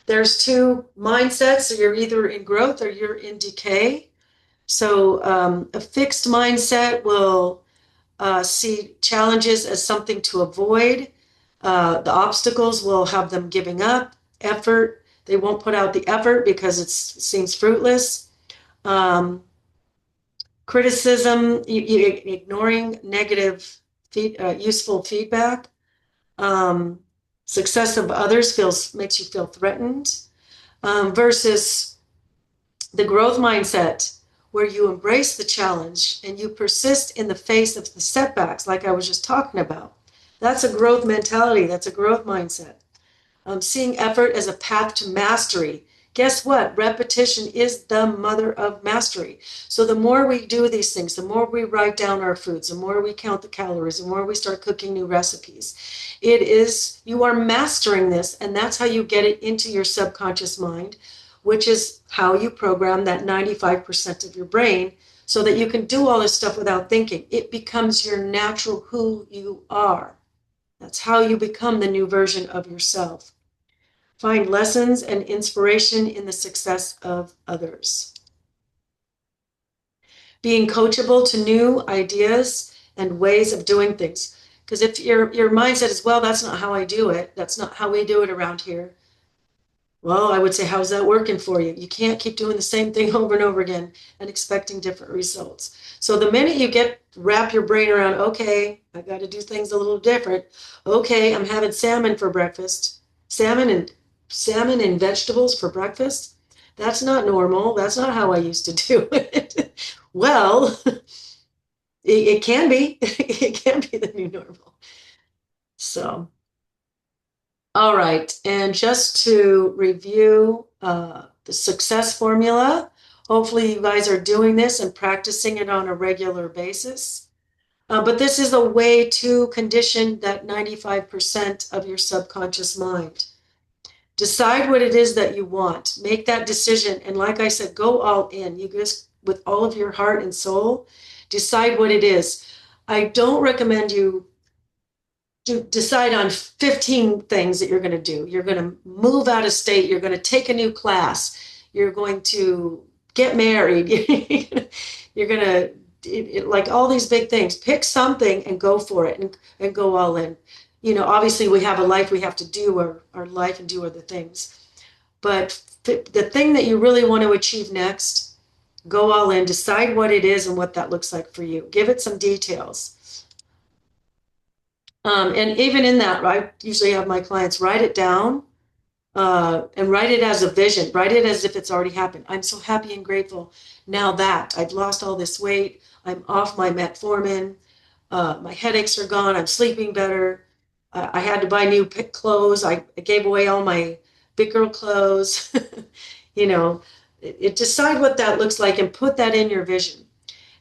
There's two mindsets. So you're either in growth or you're in decay. So a fixed mindset will see challenges as something to avoid. The obstacles will have them giving up effort. They won't put out the effort because it seems fruitless. Um, Criticism, ignoring negative, useful feedback. Um, Success of others makes you feel threatened. Versus the growth mindset, where you embrace the challenge and you persist in the face of the setbacks, like I was just talking about. That's a growth mentality. That's a growth mindset. Seeing effort as a path to mastery. Guess what? Repetition is the mother of mastery. So the more we do these things, the more we write down our foods, the more we count the calories, the more we start cooking new recipes. You are mastering this, and that's how you get it into your subconscious mind, which is how you program that 95% of your brain so that you can do all this stuff without thinking. It becomes your natural who you are. That's how you become the new version of yourself. Find lessons and inspiration in the success of others. Being coachable to new ideas and ways of doing things. Because if your mindset is, well, that's not how I do it, that's not how we do it around here. Well, I would say, how's that working for you? You can't keep doing the same thing over and over again and expecting different results. So the minute you wrap your brain around, okay, I got to do things a little different. Okay, I'm having salmon for breakfast. Salmon and vegetables for breakfast. That's not normal. That's not how I used to do it. Well, it can be. It can be the new normal. So. All right, and just to review the success formula, hopefully you guys are doing this and practicing it on a regular basis. But this is a way to condition that 95% of your subconscious mind. Decide what it is that you want. Make that decision. And like I said, go all in. You just, with all of your heart and soul, decide what it is. I don't recommend you to decide on 15 things that you're going to do. You're going to move out of state. You're going to take a new class. You're going to get married. You're going to, like all these big things, pick something and go for it and go all in. Obviously we have a life, we have to do our life and do other things. But the thing that you really want to achieve next, go all in, decide what it is and what that looks like for you. Give it some details. And even in that, I usually have my clients write it down and write it as a vision, write it as if it's already happened. I'm so happy and grateful now that I've lost all this weight. I'm off my metformin. My headaches are gone. I'm sleeping better. I had to buy new clothes. I gave away all my big girl clothes. you know, decide what that looks like and put that in your vision.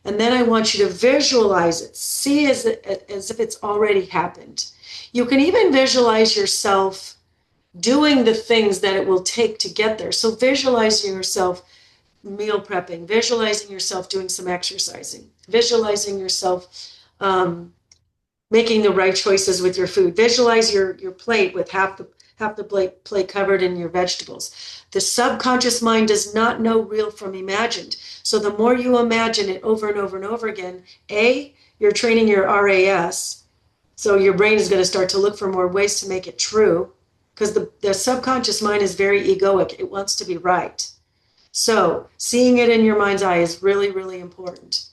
And then I want you to visualize it, see as if it's already happened. You can even visualize yourself doing the things that it will take to get there. So visualizing yourself meal prepping, visualizing yourself doing some exercising, visualizing yourself making the right choices with your food. Visualize your plate with half the plate covered in your vegetables. The subconscious mind does not know real from imagined. So the more you imagine it over and over and over again, you're training your RAS. So your brain is going to start to look for more ways to make it true because the subconscious mind is very egoic. It wants to be right. So seeing it in your mind's eye is really, really important.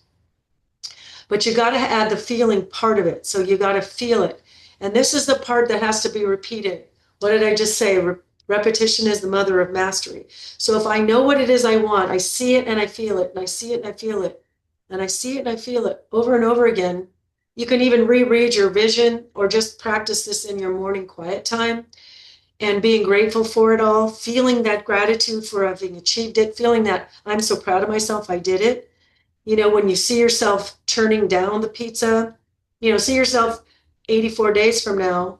But you got to add the feeling part of it. So you got to feel it. And this is the part that has to be repeated. What did I just say? Repetition is the mother of mastery. So if I know what it is I want, I see it and I feel it, and I see it and I feel it, and I see it and I feel it over and over again. You can even reread your vision or just practice this in your morning quiet time and being grateful for it all, feeling that gratitude for having achieved it, feeling that I'm so proud of myself, I did it. When you see yourself turning down the pizza, see yourself 84 days from now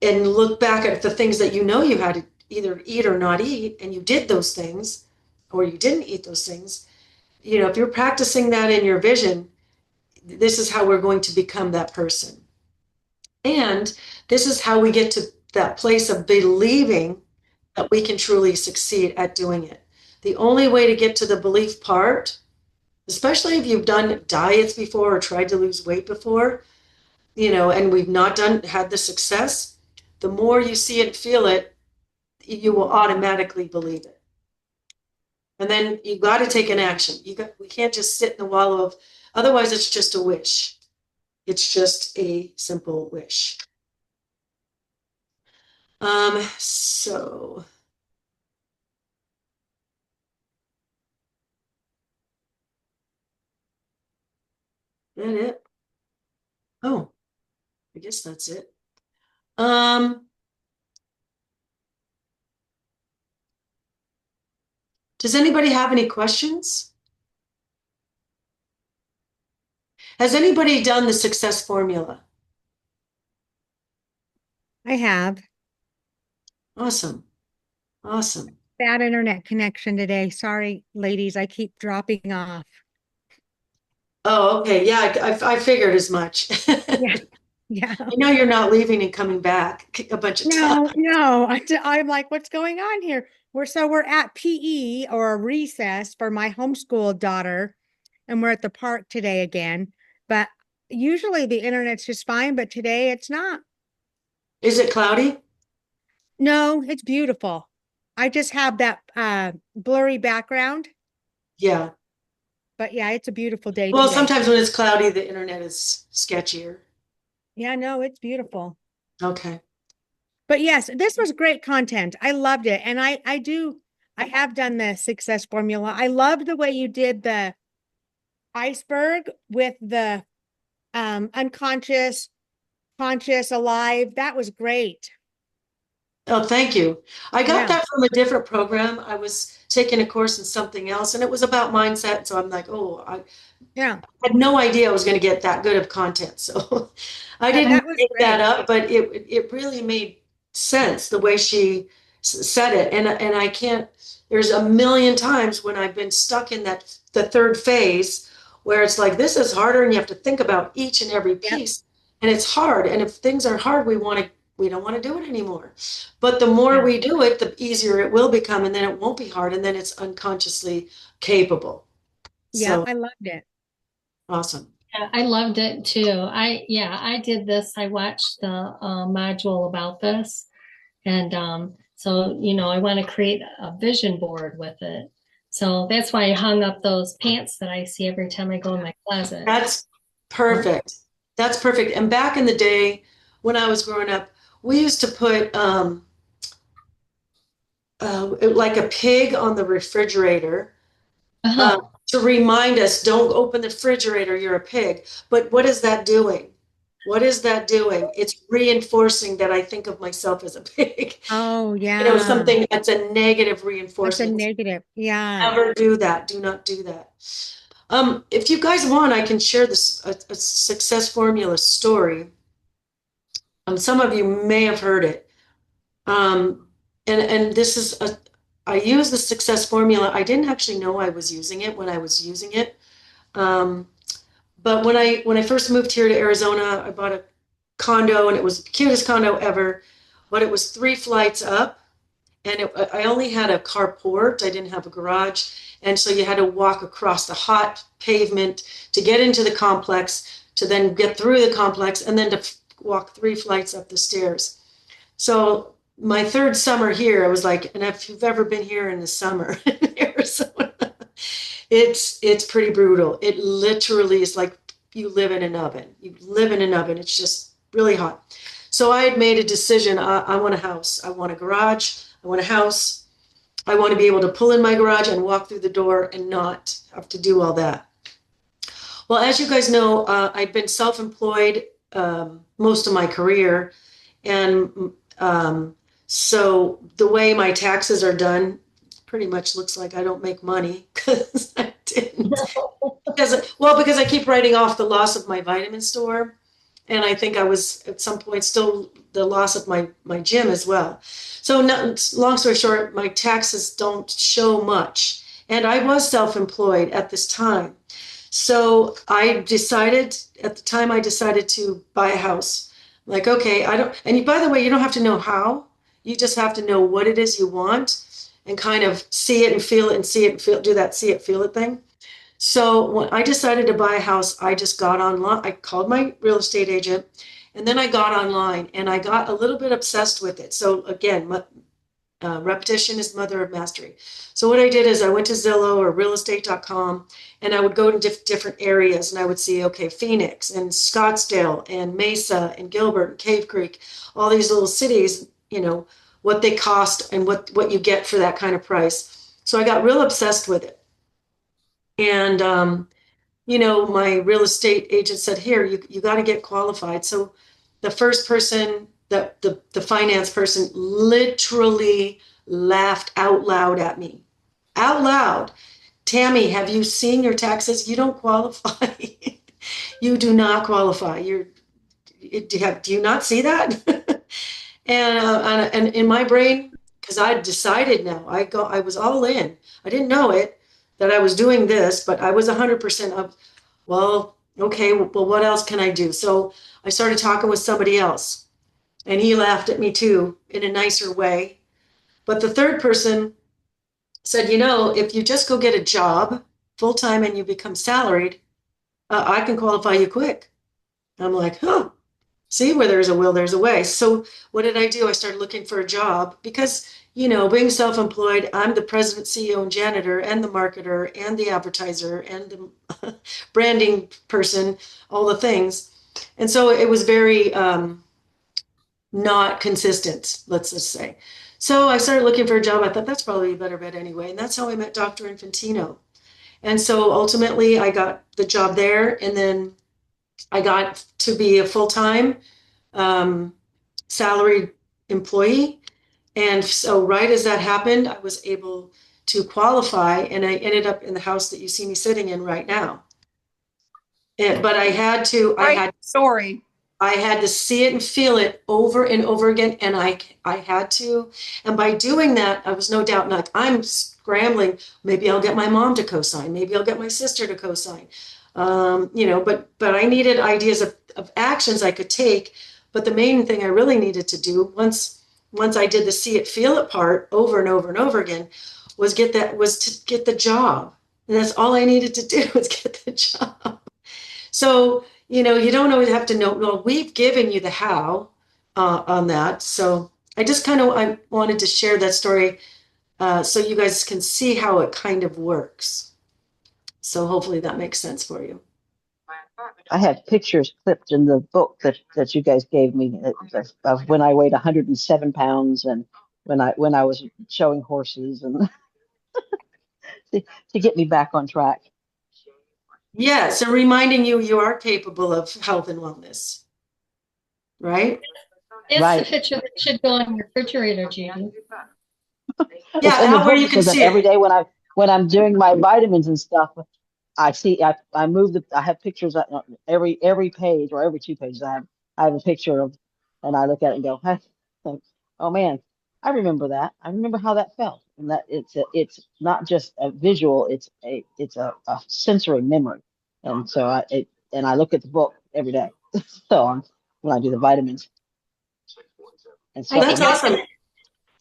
and look back at the things that you had to either eat or not eat, and you did those things, or you didn't eat those things. If you're practicing that in your vision, this is how we're going to become that person. And this is how we get to that place of believing that we can truly succeed at doing it. The only way to get to the belief part, especially if you've done diets before or tried to lose weight before, and we've not had the success, the more you see it and feel it, you will automatically believe it. And then you got to take an action. We can't just sit in the wallow of, otherwise it's just a wish. It's just a simple wish. So that it? Oh, I guess that's it. Um, does anybody have any questions? Has anybody done the success formula? I have Awesome. Awesome. bad internet connection today. Sorry, ladies, I keep dropping off. Oh, okay. Yeah, I figured as much. Yeah, yeah. I know you're not leaving and coming back a bunch of times. No, no. I'm like, what's going on here? We're at PE or a recess for my homeschool daughter, and we're at the park today again. But usually the internet's just fine, but today it's not. Is it cloudy? No, it's beautiful. I just have that blurry background, Yeah. but yeah, it's a beautiful day Well, today. sometimes when it's cloudy, the internet is sketchier. Yeah, no, it's beautiful. Okay. But yes, this was great content. I loved it. And I have done the success formula. I loved the way you did the iceberg with the unconscious, conscious, alive. That was great. Oh, thank you. I got Yeah. that from a different program. I was taking a course in something else, and it was about mindset. So I'm like, oh, I Yeah. had no idea I was going to get that good of content. So I didn't That was make that great. up, but it really made sense the way she said it. And I can't. There's a million times when I've been stuck in the third phase where it's like this is harder, and you have to think about each and every Yep. piece, and it's hard. And if things are hard, we don't want to do it anymore. But the more Yeah. we do it, the easier it will become, and then it won't be hard, and then it's unconsciously capable. Yeah. So I loved it. awesome. Yeah, I loved it too. I did this. I watched the module about this. And so, I want to create a vision board with it. So that's why I hung up those pants that I see every time I go in my closet. That's perfect. That's perfect. And back in the day when I was growing up, we used to put like a pig on the refrigerator uh, Uh-huh. to remind us, don't open the refrigerator, you're a pig. But what is that doing? What is that doing? It's reinforcing that I think of myself as a pig. Oh, yeah. Something that's a negative That's a reinforcement. negative. Yeah. Never do that. Do not do that. If you guys want, I can share this a success formula story. Some of you may have heard it. Um, and this is I use the success formula. I didn't actually know I was using it when I was using it. Um, but when I first moved here to Arizona, I bought a condo and it was the cutest condo ever, but it was 3 flights up and I only had a carport. I didn't have a garage. And so you had to walk across the hot pavement to get into the complex, to then get through the complex, and then to walk 3 flights up the stairs. So my third summer here, I was like, and if you've ever been here in the summer in Arizona, it's pretty brutal. It literally is like you live in an oven. You live in an oven. It's just really hot. So I had made a decision. I want a house. I want a garage. I want a house. I want to be able to pull in my garage and walk through the door and not have to do all that. Well, as you guys know, I've been self-employed most of my career, and so the way my taxes are done pretty much looks like I don't make money because I didn't. Because I keep writing off the loss of my vitamin store, and I think I was at some point still the loss of my gym as well. So, no, long story short, my taxes don't show much, and I was self-employed at this time. So I decided at the time I decided to buy a house. Like, okay, I don't, and by the way, you don't have to know how, you just have to know what it is you want and kind of see it and feel it and see it and feel, do that see it, feel it thing. So when I decided to buy a house, I just got online. I called my real estate agent and then I got online and I got a little bit obsessed with it. So again, repetition is mother of mastery. So what I did is I went to Zillow or realestate.com and I would go to different areas and I would see, okay, Phoenix and Scottsdale and Mesa and Gilbert and Cave Creek, all these little cities, what they cost and what you get for that kind of price. So I got real obsessed with it. And my real estate agent said, here, you got to get qualified. So the first person, the finance person literally laughed out loud at me. Out loud. Tammy, have you seen your taxes? You don't qualify. You do not qualify. Do you not see that? And in my brain, because I decided now, I was all in. I didn't know it that I was doing this, but I was 100% up. Well, okay, well, what else can I do? So I started talking with somebody else, and he laughed at me too in a nicer way. But the third person said, if you just go get a job full time and you become salaried, I can qualify you quick. I'm like, huh. See, where there's a will, there's a way. So what did I do? I started looking for a job because, being self-employed, I'm the president, CEO, and janitor, and the marketer, and the advertiser, and the branding person, all the things. And so it was very not consistent, let's just say. So I started looking for a job. I thought that's probably a better bet anyway. And that's how I met Dr. Infantino. And so ultimately I got the job there, and then I got to be a full-time salaried employee. And so right as that happened, I was able to qualify and I ended up in the house that you see me sitting in right now. But I had to, Great story. I had to see it and feel it over and over again. And I had to, and by doing that, I was no doubt like, I'm scrambling. Maybe I'll get my mom to co-sign. Maybe I'll get my sister to co-sign. But I needed ideas of actions I could take. But the main thing I really needed to do once I did the see it, feel it part over and over and over again was to get the job. And that's all I needed to do was get the job. So, you don't always have to know. Well, we've given you the how on that. So I wanted to share that story so you guys can see how it kind of works. So hopefully that makes sense for you. I have pictures clipped in the book that you guys gave me of when I weighed 107 pounds and when I was showing horses and to get me back on track. Yeah, so reminding you are capable of health and wellness, right? It's the Right. picture that should go on your refrigerator, Judy. It's Yeah, in the out where book you can because see every it. day when I'm doing my vitamins and stuff, I move I have pictures on every page or every two pages I have a picture of, and I look at it and go, hey, think, oh man, I remember that. I remember how that felt, and that it's not just a visual, it's a sensory memory, and so I look at the book every day. So when I do the vitamins and I That's think I'm supplements. awesome. gonna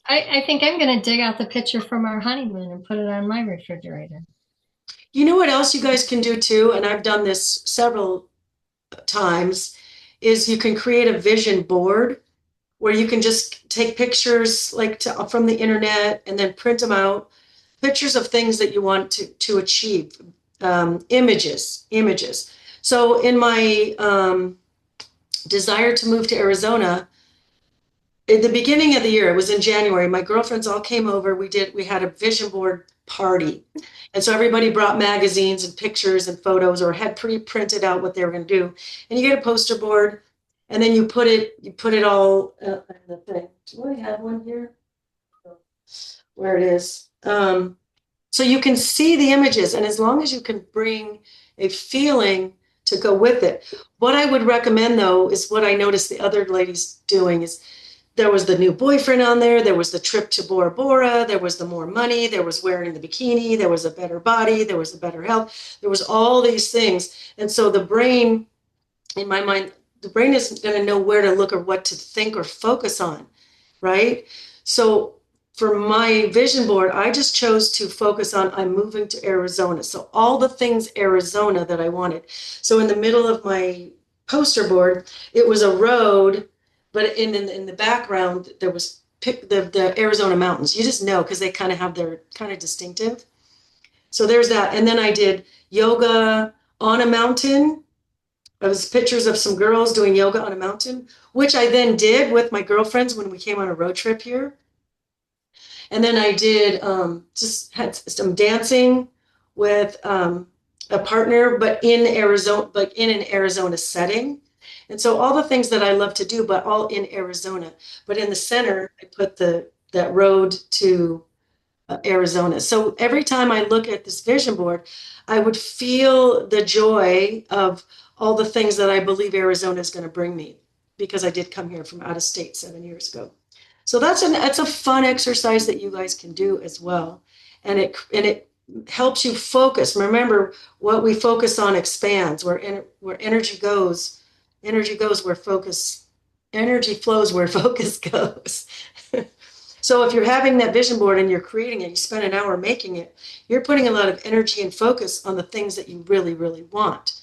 I think I'm gonna dig out the picture from our honeymoon and put it on my refrigerator. You know what else you guys can do too, and I've done this several times, is you can create a vision board where you can just take pictures from the internet and then print them out, pictures of things that you want to achieve, images. So in my desire to move to Arizona, at the beginning of the year, it was in January, my girlfriends all came over. We had a vision board party. And so everybody brought magazines and pictures and photos or had pre-printed out what they were going to do. And you get a poster board and then you put it all in the thing. Do I have one here? Where it is. So you can see the images, and as long as you can bring a feeling to go with it. What I would recommend though is what I noticed the other ladies doing is there was the new boyfriend on there was the trip to Bora Bora, there was the more money, there was wearing the bikini, there was a better body, there was a better health, there was all these things. And so the brain, in my mind, the brain isn't going to know where to look or what to think or focus on, right? So for my vision board, I just chose to focus on I'm moving to Arizona. So all the things Arizona that I wanted. So in the middle of my poster board, it was a road, but in the background there was the Arizona mountains. You just know because they kind of have their kind of distinctive. So there's that. And then I did yoga on a mountain. It was pictures of some girls doing yoga on a mountain, which I then did with my girlfriends when we came on a road trip here. And then I did just had some dancing with a partner, but in Arizona, like in an Arizona setting. And so all the things that I love to do, but all in Arizona. But in the center, I put that road to Arizona. So every time I look at this vision board, I would feel the joy of all the things that I believe Arizona is going to bring me because I did come here from out of state 7 years ago. So that's a fun exercise that you guys can do as well. And it helps you focus. Remember, what we focus on expands. Where energy goes where focus, energy flows where focus goes. So if you're having that vision board and you're creating it, you spend an hour making it, you're putting a lot of energy and focus on the things that you really, really want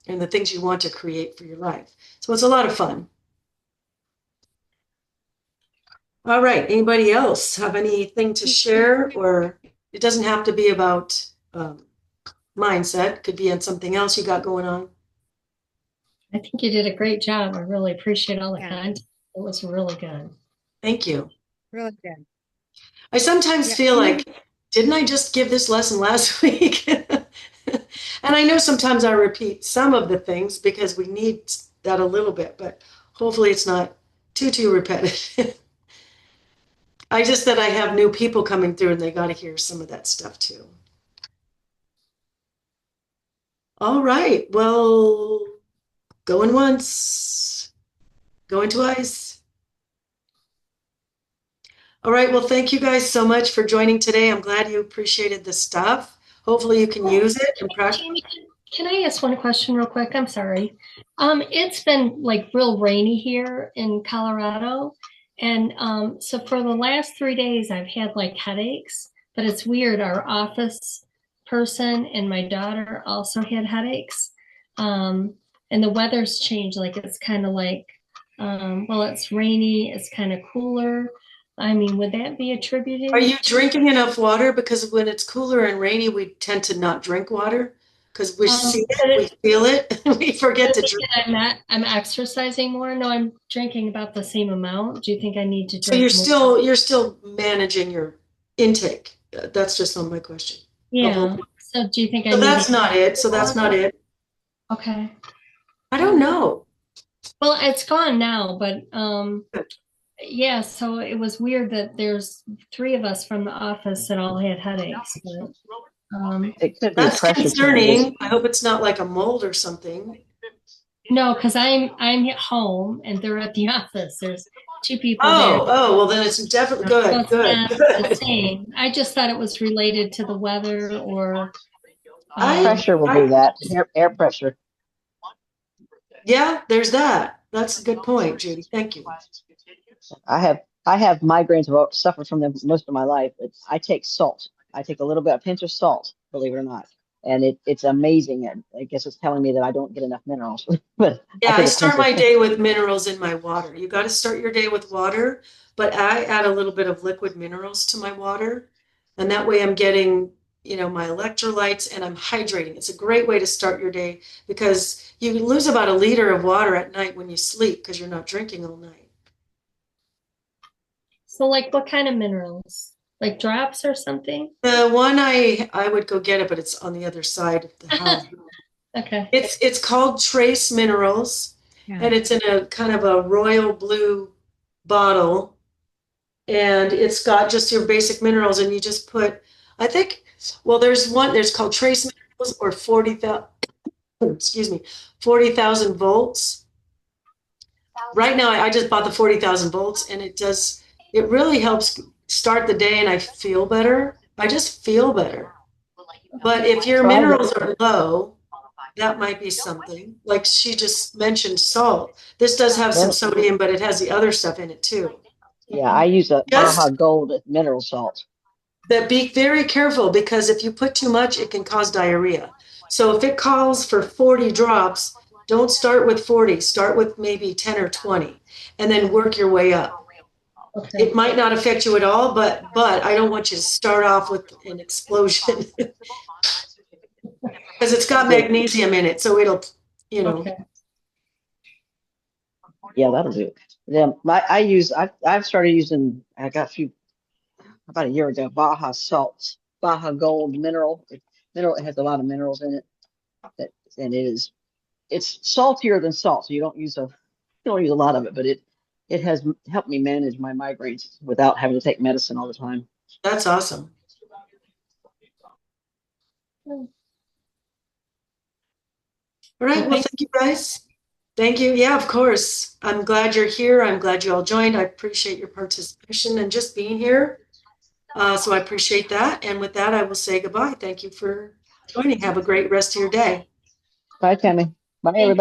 and the things you want to create for your life. So it's a lot of fun. All right. Anybody else have anything to share? Or it doesn't have to be about mindset. It could be on something else you got going on. I think you did a great job. I really appreciate all the Yeah. content. It was really good. Thank you. Really good. I sometimes Yeah. feel like, didn't I just give this lesson last week? And I know sometimes I repeat some of the things because we need that a little bit, but hopefully it's not too repetitive. I just that I have new people coming through and they got to hear some of that stuff too. All right. Well, going once, going twice. All right. Well, thank you guys so much for joining today. I'm glad you appreciated the stuff. Hopefully you can use it and practice. Jamie, can I ask one question real quick? I'm sorry. It's been like real rainy here in Colorado. And so for the last 3 days, I've had like headaches, but it's weird. Our office person and my daughter also had headaches. And the weather's changed. Like it's kind of like, well, it's rainy, it's kind of cooler. I mean, would that be attributed Are you to? drinking enough water? Because when it's cooler and rainy, we tend to not drink water because we see But it, we feel it, we forget to drink. I'm exercising more. No, I'm drinking about the same amount. Do you think I need to So drink more? you're still managing your intake. That's just on my question. Yeah. So do you think I So need that's to? not it. So that's not it. Okay. I don't know. Well, it's gone now, but yeah, so it was weird that there's three of us from the office that all had headaches. But, It could be That's pressure changes. concerning. I hope it's not like a mold or something. no, because I'm at home and they're at the office. There's two people there. Well then it's definitely So good, it's not the good. same. I just thought it was related to the weather or Pressure will do that. Air pressure. Yeah, there's that. That's a good point, Judy. Thank you. I have migraines. I've suffered from them most of my life. I take salt. I take a little bit, a pinch of salt, believe it or not, and it's amazing. And I guess it's telling me that I don't get enough minerals. But Yeah, I take a start pinch my of day with minerals in my water. You got to start your day with water, but I add a little bit of liquid minerals to my water, and that way I'm getting, my electrolytes and I'm hydrating. It's a great way to start your day because you lose about a liter of water at night when you sleep because you're not drinking all night. so like what kind of minerals? Like drops or something? The one I would go get it, but it's on the other side of the house. Okay. It's called Trace Minerals, Yeah. and it's in a kind of a royal blue bottle, and it's got just your basic minerals, and you just put, I think, well, there's called Trace Minerals or 40,000, excuse me, 40,000 volts. Right now, I just bought the 40,000 volts, and it really helps start the day, and I feel better. I just feel better. But if your So I have minerals are low, That might be something. Like she just mentioned salt. This does have some Min- sodium, but it has the other stuff in it too. yeah, I use a Baja Just Gold mineral salt. that be very careful because if you put too much, it can cause diarrhea. So if it calls for 40 drops, don't start with 40, start with maybe 10 or 20 and then work your way up. Okay. It might not affect you at all, but I don't want you to start off with an explosion because it's got Yeah, magnesium in it, so it'll, you know, Okay. yeah, that'll do it. Yeah, I've started using. I got a few about a year ago. Baja salts, Baja Gold mineral. It has a lot of minerals in it. That and it's saltier than salt, so you don't use a lot of it, but it has helped me manage my migraines without having to take medicine all the time. that's awesome. All right. Well, Well, thank thank you guys. Thank you. Yeah, of course. I'm glad you're here. I'm glad you all joined. I appreciate your participation and just being here. So I appreciate that. And with that, I will say goodbye. Thank you for joining. Have a great rest of your day. Bye, Tammy. Bye, thank everybody.